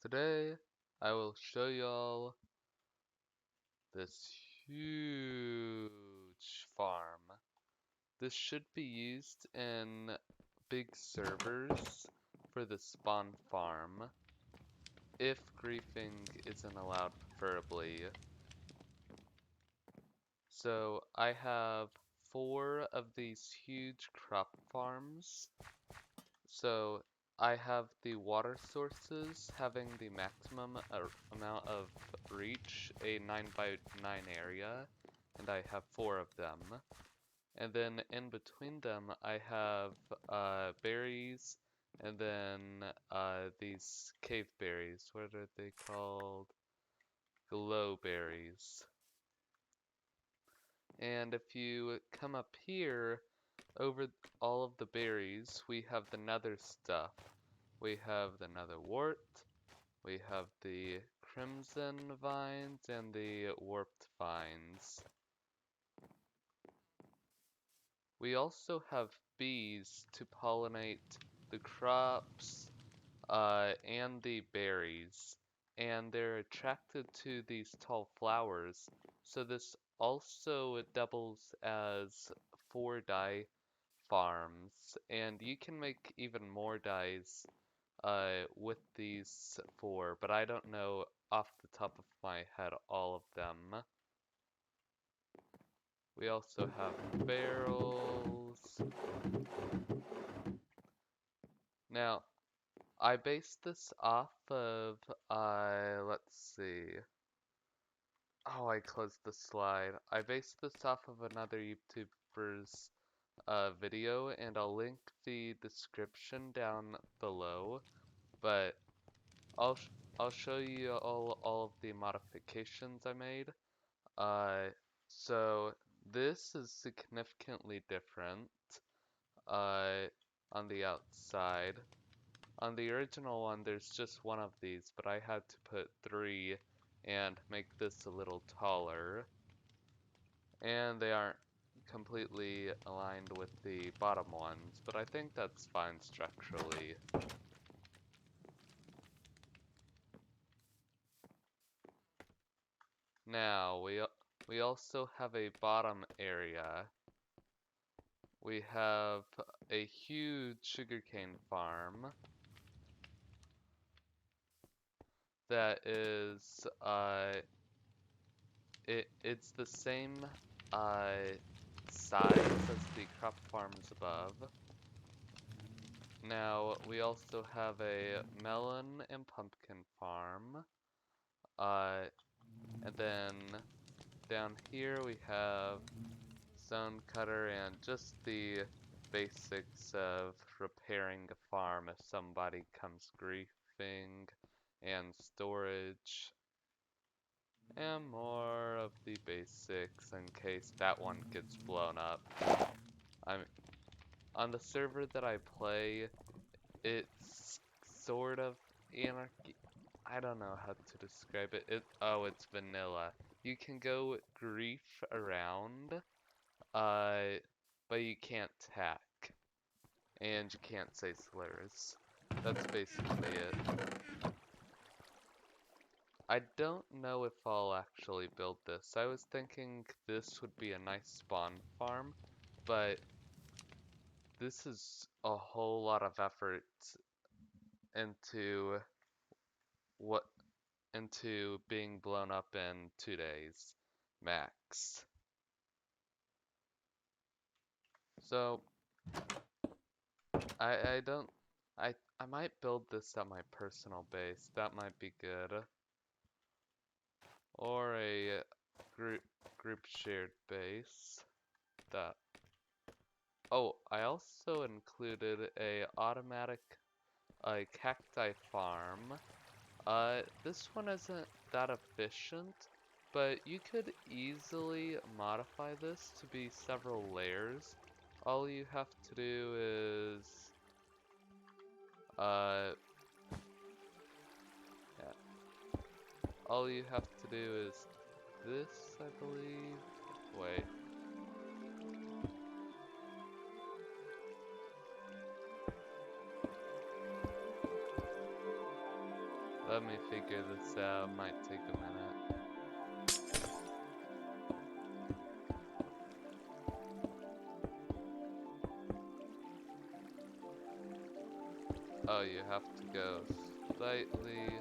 Today, I will show y'all this huge farm. This should be used in big servers for the spawn farm, if griefing isn't allowed preferably. So I have 4 of these huge crop farms. So I have the water sources having the maximum amount of reach, a 9 by 9 area, and I have 4 of them. And then in between them I have berries, and then these cave berries. What are they called? Glow berries. And if you come up here, over all of the berries, we have the nether stuff. We have the nether wart, we have the crimson vines, and the warped vines. We also have bees to pollinate the crops and the berries, and they're attracted to these tall flowers, so this also doubles as 4 dye farms, and you can make even more dyes with these 4, but I don't know off the top of my head all of them. We also have barrels. Now, I based this off of, let's see. Oh, I closed the slide. I based this off of another YouTuber's video, and I'll link the description down below, but I'll sh I'll show you all of the modifications I made. So this is significantly different uh, on the outside. On the original one, there's just 1 of these, but I had to put 3 and make this a little taller. And they aren't completely aligned with the bottom ones, but I think that's fine structurally. Now, we also have a bottom area. We have a huge sugarcane farm that is it's the same size as the crop farms above. Now we also have a melon and pumpkin farm, and then down here we have stone cutter and just the basics of repairing a farm if somebody comes griefing, and storage, and more of the basics in case that one gets blown up. I'm on the server that I play, it's sort of anarchy. I don't know how to describe it. Oh, it's vanilla. You can go grief around, but you can't hack, and you can't say slurs. That's basically it. I don't know if I'll actually build this. I was thinking this would be a nice spawn farm, but this is a whole lot of effort into what into being blown up in 2 days max. So I don't I might build this at my personal base. That might be good. Or a group shared base. That. Oh, I also included a automatic Cacti Farm. This one isn't that efficient, but you could easily modify this to be several layers. All you have to do is, yeah, all you have to do is this, I believe. Wait. Let me figure this out, might take a minute. Oh, you have to go slightly.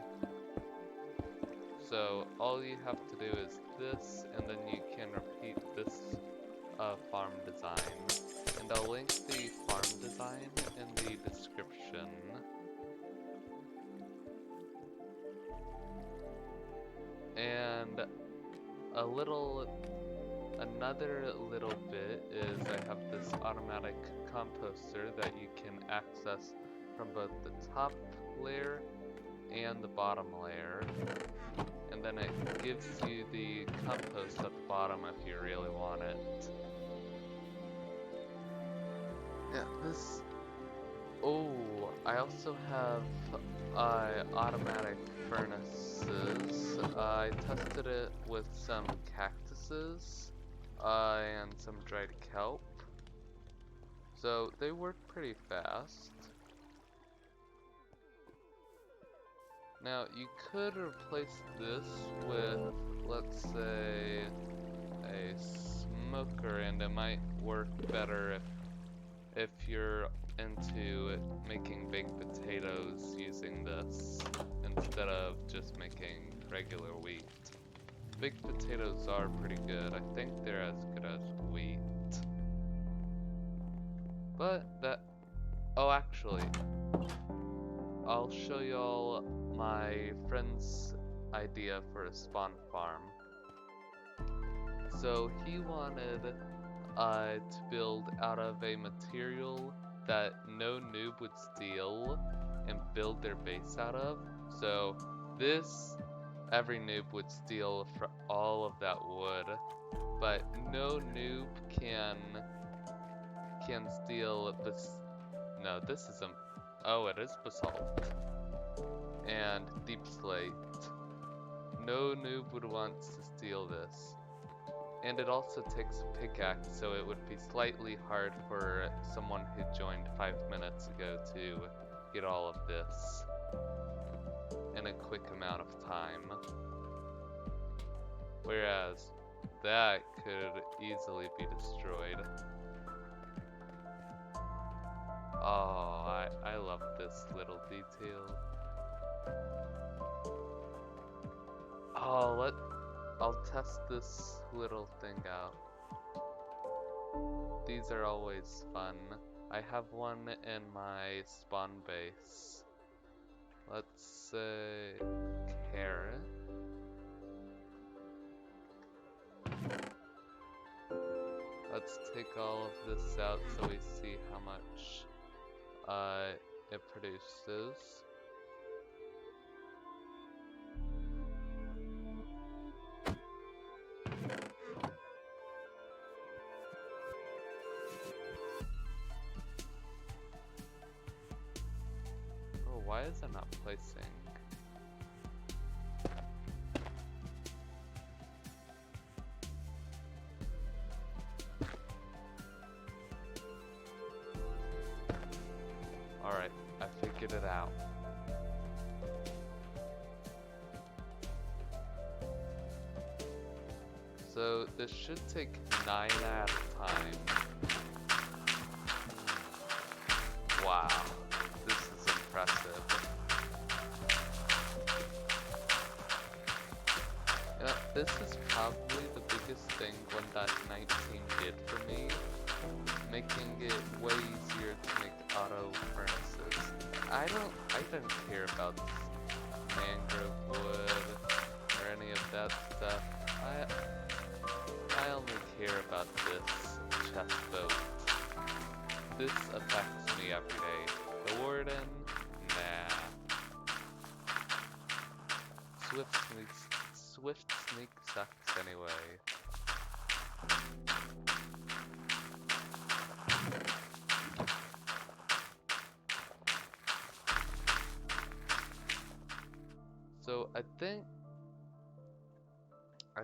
So all you have to do is this, and then you can repeat this farm design. And I'll link the farm design in the description. And another little bit is I have this automatic composter that you can access from both the top layer and the bottom layer. And then it gives you the compost at the bottom if you really want it. Yeah, I also have automatic furnaces. I tested it with some cactuses and some dried kelp. So they work pretty fast. Now you could replace this with, let's say, a smoker, and it might work better if you're into making baked potatoes using this instead of just making regular wheat. Baked potatoes are pretty good. I think they're as good as wheat. But actually, I'll show y'all my friend's idea for a spawn farm. So he wanted to build out of a material that no noob would steal and build their base out of. So every noob would steal for all of that wood, but no noob can steal this. No, this isn't. Oh, it is basalt and deep slate. No noob would want to steal this. And it also takes a pickaxe, so it would be slightly hard for someone who joined 5 minutes ago to get all of this in a quick amount of time. Whereas that could easily be destroyed. Oh, I love this little detail. Oh, I'll test this little thing out. These are always fun. I have one in my spawn base. Let's say carrot. Let's take all of this out so we see how much it produces. Oh, why is it not placing? Alright, I figured it out. So this should take 9 at a time. Wow, this is impressive. Yeah, this is probably the biggest thing 1.19 did for me, making it way easier to make auto furnaces. I don't care about mangrove wood or any of that stuff. I only care about this chest boat. This affects me every day. The warden, nah. Swift sneak sucks anyway. So I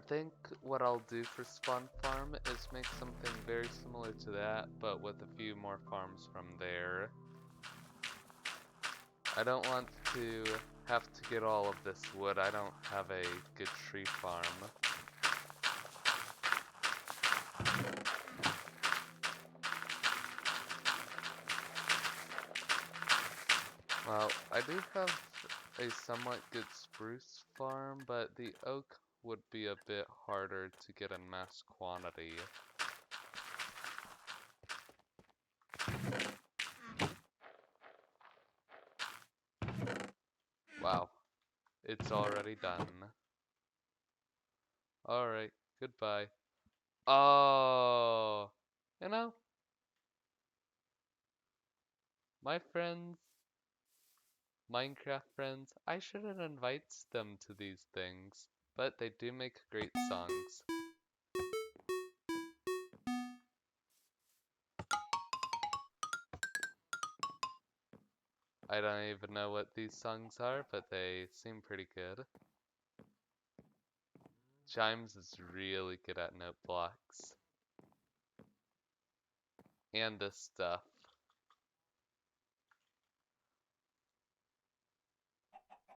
think what I'll do for spawn farm is make something very similar to that, but with a few more farms from there. I don't want to have to get all of this wood. I don't have a good tree farm. Well, I do have a somewhat good spruce farm, but the oak would be a bit harder to get in mass quantity. Wow, it's already done. Alright, goodbye. Oh, you know, my friends, Minecraft friends, I shouldn't invite them to these things, but they do make great songs. I don't even know what these songs are, but they seem pretty good. Chimes is really good at note blocks. And this stuff.